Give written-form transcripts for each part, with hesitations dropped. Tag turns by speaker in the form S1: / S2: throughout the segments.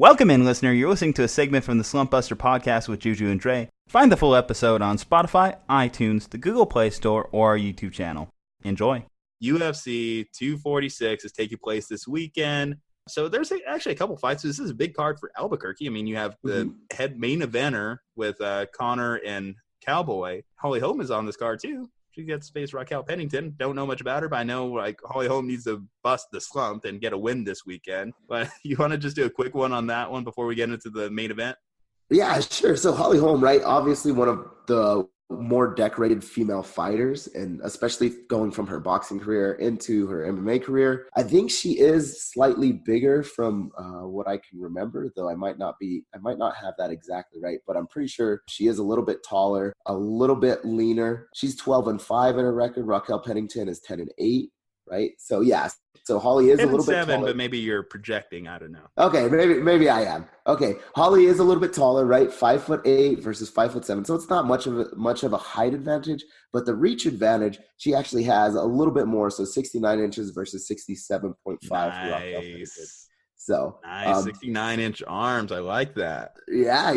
S1: Welcome in, listener. You're listening to a segment from the Slumpbuster podcast with Ju-Ju and Dre. Find the full episode on Spotify, iTunes, the Google Play Store, or our YouTube channel. Enjoy.
S2: UFC 246 is taking place this weekend. So there's actually a couple fights. So this is a big card for Albuquerque. I mean, you have the head main eventer with Conor and Cowboy. Holly Holm is on this card too. She gets to face Raquel Pennington. Don't know much about her, but I know Holly Holm needs to bust the slump and get a win this weekend. But you want to just do a quick one on that one before we get into the main event?
S3: Yeah, sure. So Holly Holm, right? Obviously one of the more decorated female fighters, and especially going from her boxing career into her MMA career. I think she is slightly bigger from what I can remember, though I might not have that exactly right, but I'm pretty sure she is a little bit taller, a little bit leaner. She's 12-5 in her record. Raquel Pennington is 10-8, right? So yeah. So Holly is a little bit taller.
S2: But maybe you're projecting. I don't know.
S3: Okay, maybe I am. Okay, Holly is a little bit taller, right? 5'8" versus 5'7", so it's not much of a height advantage, but the reach advantage she actually has a little bit more. So 69 inches versus 67.5.
S2: Nice.
S3: So
S2: nice, 69-inch arms. I like that.
S3: Yeah,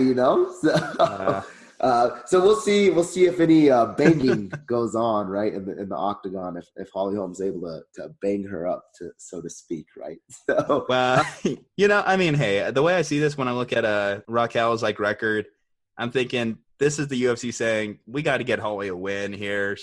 S3: So we'll see if any banging goes on, right, in the octagon, if Holly Holm's able to bang her up, so to speak, right? So
S2: well, I mean, hey, the way I see this when I look at Raquel's record, I'm thinking this is the UFC saying we got to get Holly a win here.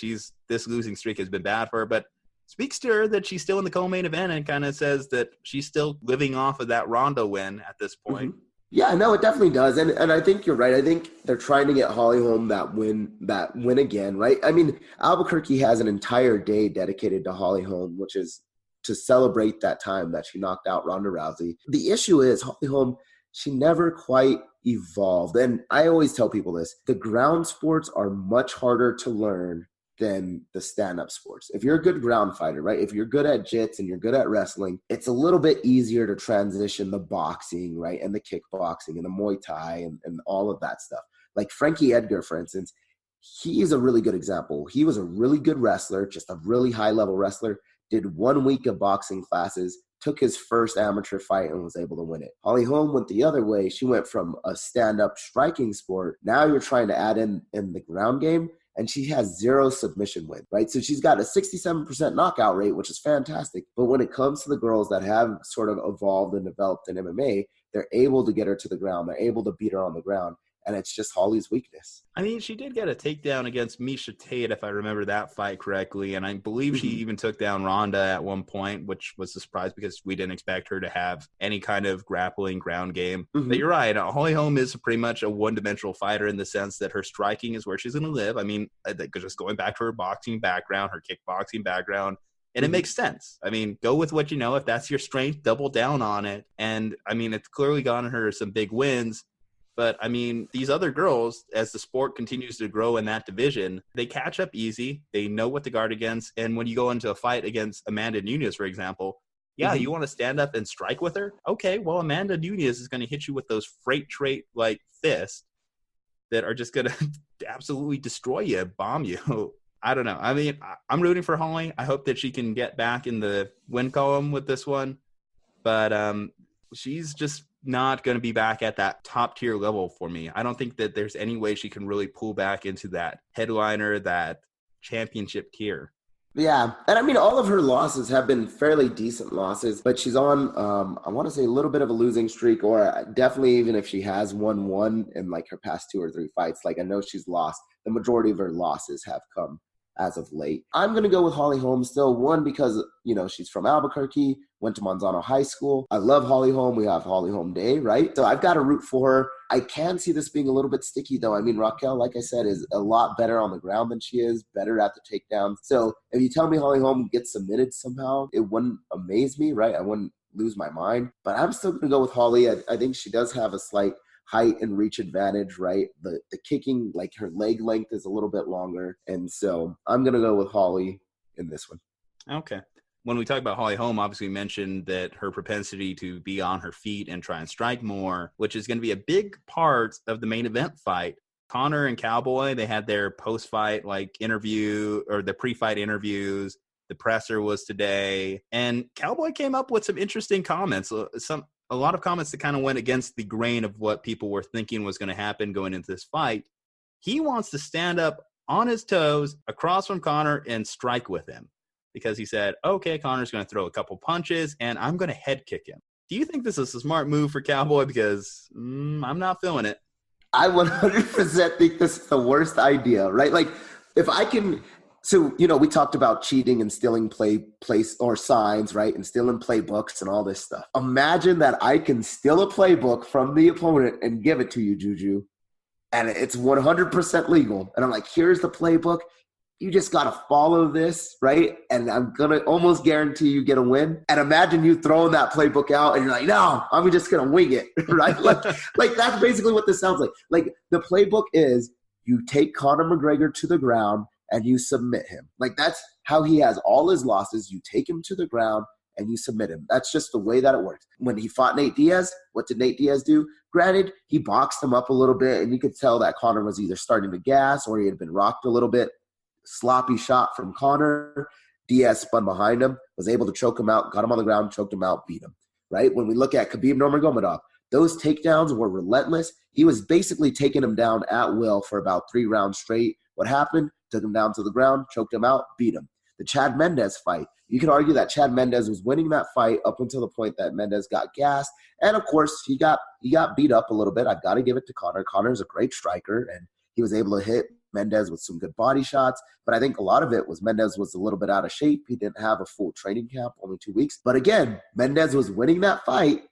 S2: This losing streak has been bad for her, but speaks to her that she's still in the co-main event and kind of says that she's still living off of that Ronda win at this point.
S3: Mm-hmm. Yeah, no, it definitely does. And I think you're right. I think they're trying to get Holly Holm that win again, right? I mean, Albuquerque has an entire day dedicated to Holly Holm, which is to celebrate that time that she knocked out Ronda Rousey. The issue is Holly Holm, she never quite evolved. And I always tell people this, the ground sports are much harder to learn than the stand-up sports. If you're a good ground fighter, right? If you're good at jits and you're good at wrestling, it's a little bit easier to transition the boxing, right? And the kickboxing and the Muay Thai and all of that stuff. Like Frankie Edgar, for instance, he is a really good example. He was a really good wrestler, just a really high-level wrestler, did 1 week of boxing classes, took his first amateur fight and was able to win it. Holly Holm went the other way. She went from a stand-up striking sport. Now you're trying to add in the ground game, and she has 0 submission win, right? So she's got a 67% knockout rate, which is fantastic. But when it comes to the girls that have sort of evolved and developed in MMA, they're able to get her to the ground. They're able to beat her on the ground. And it's just Holly's weakness.
S2: I mean, she did get a takedown against Miesha Tate, if I remember that fight correctly. And I believe she even took down Ronda at one point, which was a surprise because we didn't expect her to have any kind of grappling ground game. But you're right. Holly Holm is pretty much a one-dimensional fighter in the sense that her striking is where she's going to live. I mean, just going back to her boxing background, her kickboxing background, and it makes sense. I mean, go with what you know. If that's your strength, double down on it. And, I mean, it's clearly gotten her some big wins. But, I mean, these other girls, as the sport continues to grow in that division, they catch up easy. They know what to guard against. And when you go into a fight against Amanda Nunes, for example, you want to stand up and strike with her? Okay, well, Amanda Nunes is going to hit you with those freight trait-like fists that are just going to absolutely destroy you, bomb you. I don't know. I mean, I'm rooting for Holly. I hope that she can get back in the win column with this one. But she's just not going to be back at that top tier level for me. I don't think that there's any way she can really pull back into that headliner, that championship tier.
S3: Yeah. And I mean, all of her losses have been fairly decent losses, but she's on, I want to say a little bit of a losing streak, or definitely even if she has won one in her past 2 or 3 fights, I know she's lost. The majority of her losses have come as of late. I'm going to go with Holly Holm still. One, because, she's from Albuquerque, went to Manzano High School. I love Holly Holm. We have Holly Holm Day, right? So I've got to root for her. I can see this being a little bit sticky, though. I mean, Raquel, like I said, is a lot better on the ground than she is, better at the takedown. So if you tell me Holly Holm gets submitted somehow, it wouldn't amaze me, right? I wouldn't lose my mind. But I'm still going to go with Holly. I think she does have a slight height and reach advantage, right? The kicking, her leg length is a little bit longer. And so I'm going to go with Holly in this one.
S2: Okay. When we talk about Holly Holm, obviously we mentioned that her propensity to be on her feet and try and strike more, which is going to be a big part of the main event fight. Conor and Cowboy, they had their post-fight interview, or the pre-fight interviews. The presser was today. And Cowboy came up with some interesting comments. a lot of comments that kind of went against the grain of what people were thinking was going to happen going into this fight. He wants to stand up on his toes across from Conor and strike with him because he said, okay, Conor's going to throw a couple punches and I'm going to head kick him. Do you think this is a smart move for Cowboy? Because I'm not feeling it.
S3: I 100% think this is the worst idea, right? Like, if I can – so, we talked about cheating and stealing place or signs, right, and stealing playbooks and all this stuff. Imagine that I can steal a playbook from the opponent and give it to you, Ju-Ju, and it's 100% legal. And I'm like, here's the playbook. You just got to follow this, right? And I'm going to almost guarantee you get a win. And imagine you throwing that playbook out and you're like, no, I'm just going to wing it, right? like that's basically what this sounds like. Like the playbook is you take Conor McGregor to the ground and you submit him. Like that's how he has all his losses. You take him to the ground and you submit him. That's just the way that it works. When he fought Nate Diaz, what did Nate Diaz do? Granted, he boxed him up a little bit and you could tell that Conor was either starting to gas or he had been rocked a little bit. Sloppy shot from Conor. Diaz spun behind him, was able to choke him out, got him on the ground, choked him out, beat him, right? When we look at Khabib Nurmagomedov, those takedowns were relentless. He was basically taking him down at will for about 3 rounds straight. What happened? Took him down to the ground, choked him out, beat him. The Chad Mendes fight, you could argue that Chad Mendes was winning that fight up until the point that Mendes got gassed. And, of course, he got beat up a little bit. I've got to give it to Conor. Conor's a great striker, and he was able to hit Mendes with some good body shots, but I think a lot of it was Mendes was a little bit out of shape. He didn't have a full training camp, only 2 weeks. But again, Mendes was winning that fight.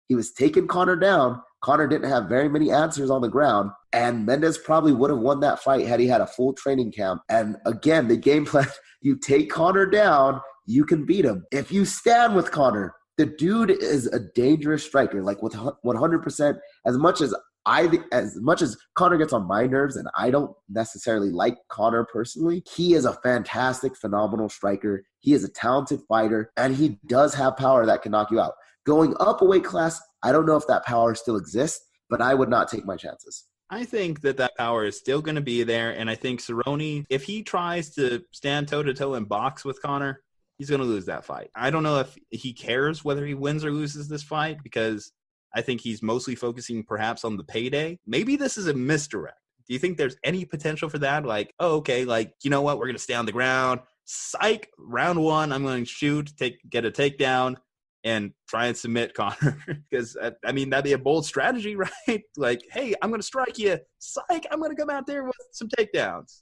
S3: He was taking Conor down. Conor didn't have very many answers on the ground, and Mendes probably would have won that fight had he had a full training camp. And again, the game plan, you take Conor down, you can beat him. If you stand with Conor, the dude is a dangerous striker, like with 100%, as much as Conor gets on my nerves, and I don't necessarily like Conor personally, he is a fantastic, phenomenal striker. He is a talented fighter, and he does have power that can knock you out. Going up a weight class, I don't know if that power still exists, but I would not take my chances.
S2: I think that power is still going to be there, and I think Cerrone, if he tries to stand toe-to-toe and box with Conor, he's going to lose that fight. I don't know if he cares whether he wins or loses this fight because I think he's mostly focusing perhaps on the payday. Maybe this is a misdirect. Do you think there's any potential for that? Like, oh, okay, like, you know what? We're going to stay on the ground. Psych, round 1, I'm going to shoot, get a takedown, and try and submit Conor. Because, I mean, that'd be a bold strategy, right? Like, hey, I'm going to strike you. Psych, I'm going to come out there with some takedowns.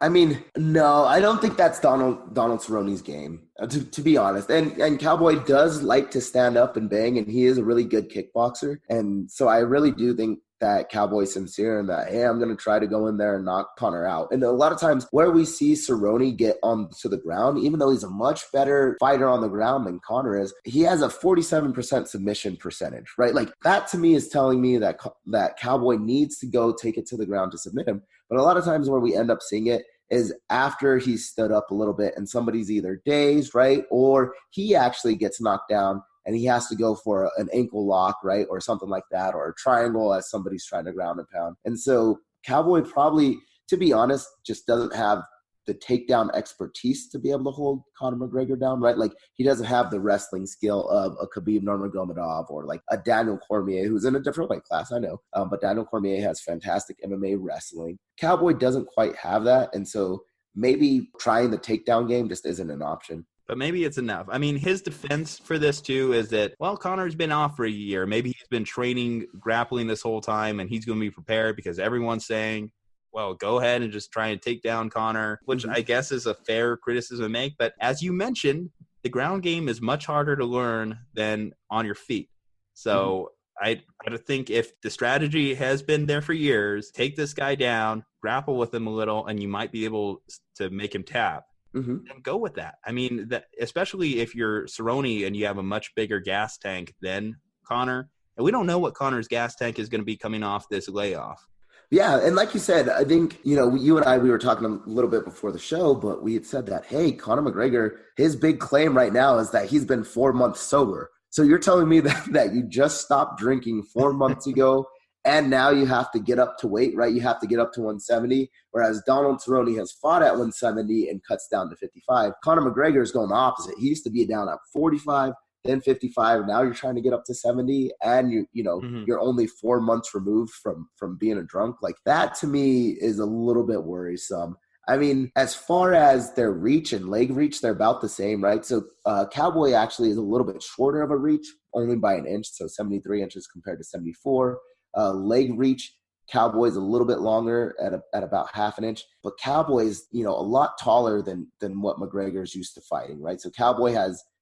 S3: I mean, no, I don't think that's Donald Cerrone's game, to be honest. And Cowboy does like to stand up and bang, and he is a really good kickboxer. And so I really do think that Cowboy's sincere and that, hey, I'm going to try to go in there and knock Conor out. And a lot of times where we see Cerrone get onto the ground, even though he's a much better fighter on the ground than Conor is, he has a 47% submission percentage, right? Like that to me is telling me that Cowboy needs to go take it to the ground to submit him. But a lot of times where we end up seeing it is after he's stood up a little bit and somebody's either dazed, right? Or he actually gets knocked down and he has to go for an ankle lock, right? Or something like that, or a triangle as somebody's trying to ground and pound. And so Cowboy probably, to be honest, just doesn't have the takedown expertise to be able to hold Conor McGregor down, right? Like he doesn't have the wrestling skill of a Khabib Nurmagomedov or like a Daniel Cormier, who's in a different weight class, I know. But Daniel Cormier has fantastic MMA wrestling. Cowboy doesn't quite have that. And so maybe trying the takedown game just isn't an option.
S2: But maybe it's enough. I mean, his defense for this, too, is that, well, Conor's been off for a year. Maybe he's been training, grappling this whole time, and he's going to be prepared because everyone's saying, well, go ahead and just try and take down Conor, which I guess is a fair criticism to make. But as you mentioned, the ground game is much harder to learn than on your feet. So I think if the strategy has been there for years, take this guy down, grapple with him a little, and you might be able to make him tap. Then go with that. I mean, that especially if you're Cerrone and you have a much bigger gas tank than Conor. And we don't know what Conor's gas tank is going to be coming off this layoff.
S3: Yeah, and like you said, I think, you and I, we were talking a little bit before the show, but we had said that, hey, Conor McGregor, his big claim right now is that he's been 4 months sober. So you're telling me that you just stopped drinking 4 months ago, and now you have to get up to weight, right? You have to get up to 170, whereas Donald Cerrone has fought at 170 and cuts down to 55. Conor McGregor is going the opposite. He used to be down at 45. then 55. Now you're trying to get up to 70, and you're only 4 months removed from being a drunk. Like, that to me is a little bit worrisome. I mean, as far as their reach and leg reach, they're about the same, right? So Cowboy actually is a little bit shorter of a reach, only by an inch, so 73 inches compared to 74. Leg reach, Cowboy's a little bit longer at about half an inch, but Cowboy's, a lot taller than what McGregor's used to fighting, right? So Cowboy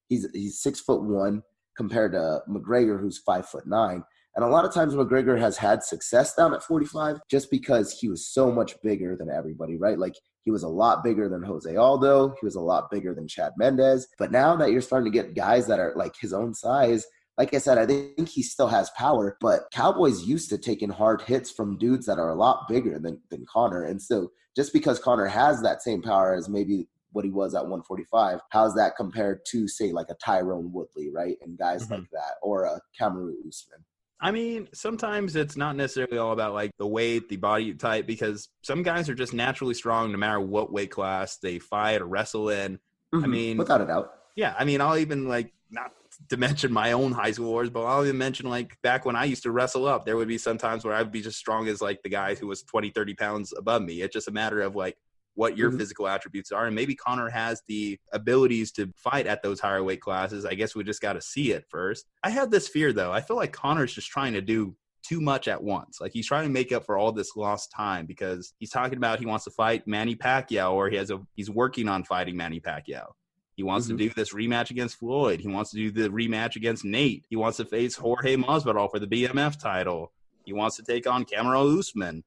S3: he's 6'1" compared to McGregor, who's 5'9". And a lot of times McGregor has had success down at 45 just because he was so much bigger than everybody, right? Like, he was a lot bigger than Jose Aldo. He was a lot bigger than Chad Mendez. But now that you're starting to get guys that are like his own size, like I said, I think he still has power, but Cowboy's used to taking hard hits from dudes that are a lot bigger than Conor. And so just because Conor has that same power as maybe what he was at 145, how's that compared to, say, like a Tyrone Woodley, right? And guys like that, or a Kamaru Usman.
S2: I mean, sometimes it's not necessarily all about like the weight, the body type, because some guys are just naturally strong no matter what weight class they fight or wrestle in. I mean,
S3: without a doubt.
S2: Yeah. I mean, I'll even like, not to mention my own high school wars, but I'll even mention like back when I used to wrestle up, there would be some times where I would be just strong as like the guy who was 20, 30 pounds above me. It's just a matter of like what your physical attributes are. And maybe Conor has the abilities to fight at those higher weight classes. I guess we just got to see it first. I have this fear, though. I feel like Conor's just trying to do too much at once. Like, he's trying to make up for all this lost time because he's talking about he wants to fight Manny Pacquiao, or he's working on fighting Manny Pacquiao. He wants to do this rematch against Floyd. He wants to do the rematch against Nate. He wants to face Jorge Masvidal for the BMF title. He wants to take on Kamaru Usman.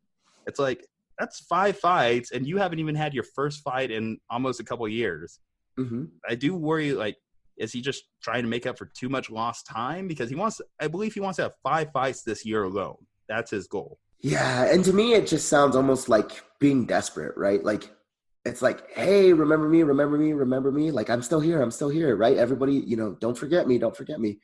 S2: It's like, that's 5 fights, and you haven't even had your first fight in almost a couple of years. I do worry, like, is he just trying to make up for too much lost time? Because I believe he wants to have 5 fights this year alone. That's his goal. Yeah,
S3: and to me, it just sounds almost like being desperate, right? Like, it's like, hey, remember me, remember me, remember me. Like, I'm still here, right? Everybody, don't forget me, don't forget me.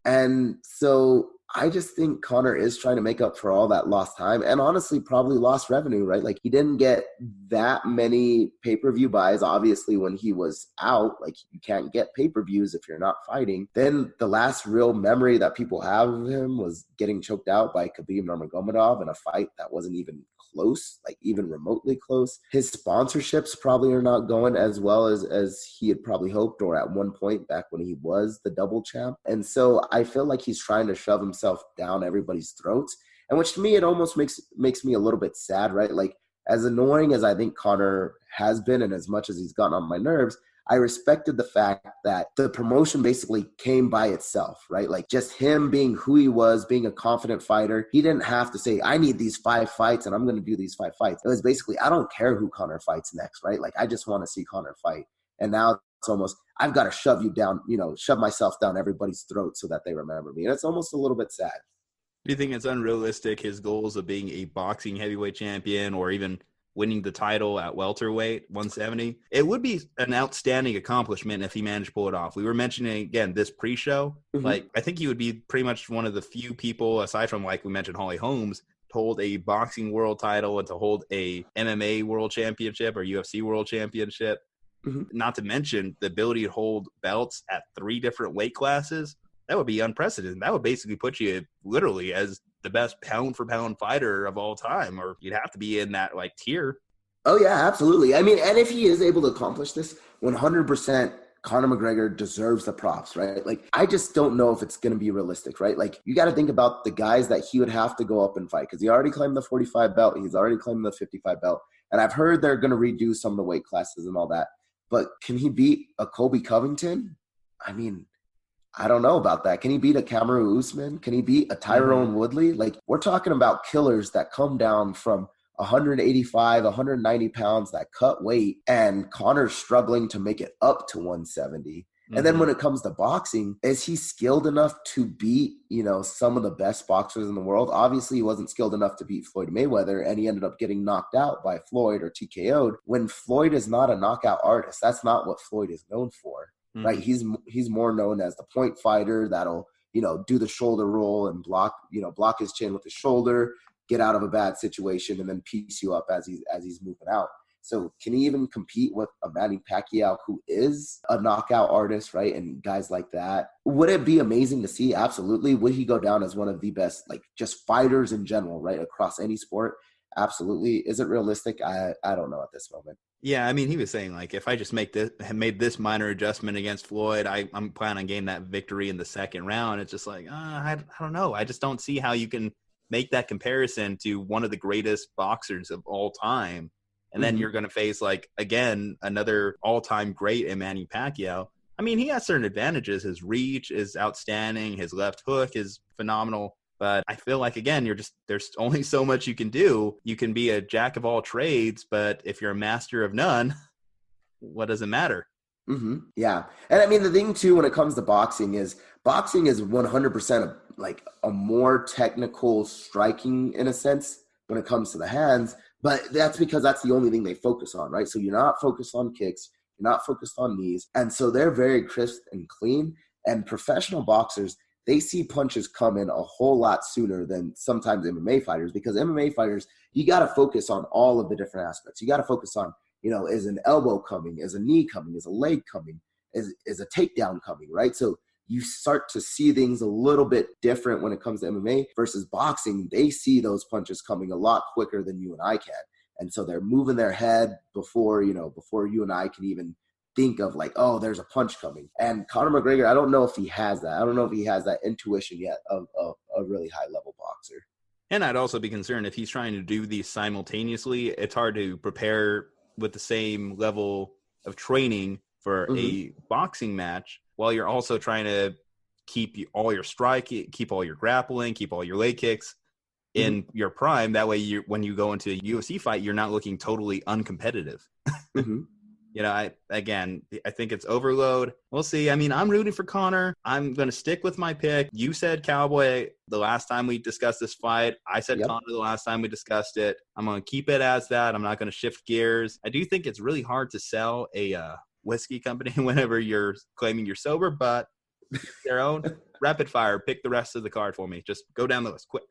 S3: And so I just think Conor is trying to make up for all that lost time, and honestly probably lost revenue, right? Like, he didn't get that many pay-per-view buys, obviously, when he was out. Like, you can't get pay-per-views if you're not fighting. Then the last real memory that people have of him was getting choked out by Khabib Nurmagomedov in a fight that wasn't even close, like even remotely close. His sponsorships probably are not going as well as he had probably hoped, or at one point back when he was the double champ. And so I feel like he's trying to shove himself down everybody's throats, and which to me, it almost makes me a little bit sad, right? Like, as annoying as I think Conor has been, and as much as he's gotten on my nerves, I respected the fact that the promotion basically came by itself, right? Like, just him being who he was, being a confident fighter. He didn't have to say, I need these 5 fights and I'm going to do these 5 fights. It was basically, I don't care who Conor fights next, right? Like, I just want to see Conor fight. And now it's almost, I've got to shove you down, shove myself down everybody's throat so that they remember me. And it's almost a little bit sad.
S2: Do you think it's unrealistic, his goals of being a boxing heavyweight champion, or even winning the title at welterweight 170? It would be an outstanding accomplishment if he managed to pull it off. We were mentioning, again, this pre-show, like, I think he would be pretty much one of the few people, aside from, like we mentioned, Holly Holmes, to hold a boxing world title and to hold a MMA world championship or UFC world championship. Not to mention the ability to hold belts at 3 different weight classes. That would be unprecedented. That would basically put you literally as the best pound for pound fighter of all time, or you'd have to be in that like tier.
S3: Oh yeah, absolutely. I mean, and if he is able to accomplish this, 100% Conor McGregor deserves the props, right? Like, I just don't know if it's going to be realistic, right? Like, you got to think about the guys that he would have to go up and fight, because he already claimed the 45 belt. He's already claimed the 55 belt. And I've heard they're going to redo some of the weight classes and all that. But can he beat a Colby Covington? I mean, I don't know about that. Can he beat a Kamaru Usman? Can he beat a Tyrone Woodley? Like, we're talking about killers that come down from 185, 190 pounds that cut weight, and Conor's struggling to make it up to 170. And then when it comes to boxing, is he skilled enough to beat, some of the best boxers in the world? Obviously, he wasn't skilled enough to beat Floyd Mayweather, and he ended up getting knocked out by Floyd or TKO'd. When Floyd is not a knockout artist, that's not what Floyd is known for, right? He's more known as the point fighter that'll, do the shoulder roll and block his chin with his shoulder, get out of a bad situation, and then piece you up as he's moving out. So can he even compete with a Manny Pacquiao who is a knockout artist, right? And guys like that. Would it be amazing to see? Absolutely. Would he go down as one of the best, like just fighters in general, right? Across any sport? Absolutely. Is it realistic? I don't know at this moment.
S2: Yeah, I mean, he was saying, like, if I just made this minor adjustment against Floyd, I'm planning on getting that victory in the second round. It's just like, I don't know. I just don't see how you can make that comparison to one of the greatest boxers of all time. And then you're going to face, like, again, another all-time great in Manny Pacquiao. I mean, he has certain advantages. His reach is outstanding. His left hook is phenomenal. But I feel like, again, there's only so much you can do. You can be a jack of all trades, but if you're a master of none, what does it matter?
S3: Yeah. And I mean, the thing too, when it comes to boxing is 100% like a more technical striking in a sense when it comes to the hands, but that's because that's the only thing they focus on, right? So you're not focused on kicks, you're not focused on knees. And so they're very crisp and clean. And professional boxers, they see punches coming a whole lot sooner than sometimes MMA fighters, because MMA fighters, you got to focus on all of the different aspects. You got to focus on, is an elbow coming? Is a knee coming? Is a leg coming? Is a takedown coming, right? So you start to see things a little bit different when it comes to MMA versus boxing. They see those punches coming a lot quicker than you and I can. And so they're moving their head before you and I can even think of like, oh, there's a punch coming. And Conor McGregor, I don't know if he has that. I don't know if he has that intuition yet of a really high level boxer.
S2: And I'd also be concerned if he's trying to do these simultaneously. It's hard to prepare with the same level of training for a boxing match while you're also trying to keep all your striking, keep all your grappling, keep all your leg kicks in your prime. That way, when you go into a UFC fight, you're not looking totally uncompetitive. I think it's overload. We'll see. I mean, I'm rooting for Conor. I'm going to stick with my pick. You said Cowboy the last time we discussed this fight. I said Conor the last time we discussed it. I'm going to keep it as that. I'm not going to shift gears. I do think it's really hard to sell a whiskey company whenever you're claiming you're sober, but their own rapid fire. Pick the rest of the card for me. Just go down the list quick.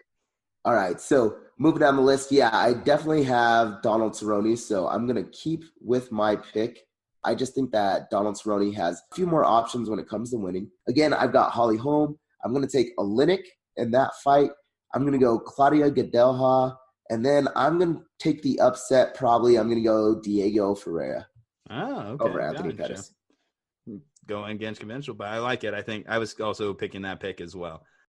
S3: All right, so moving down the list, I definitely have Donald Cerrone, so I'm going to keep with my pick. I just think that Donald Cerrone has a few more options when it comes to winning. Again, I've got Holly Holm. I'm going to take Oleinik in that fight. I'm going to go Claudia Gadelha, and then I'm going to take the upset probably. I'm going to go Diego Ferreira over Anthony Pettis.
S2: Going against conventional, but I like it. I think I was also picking that pick as well.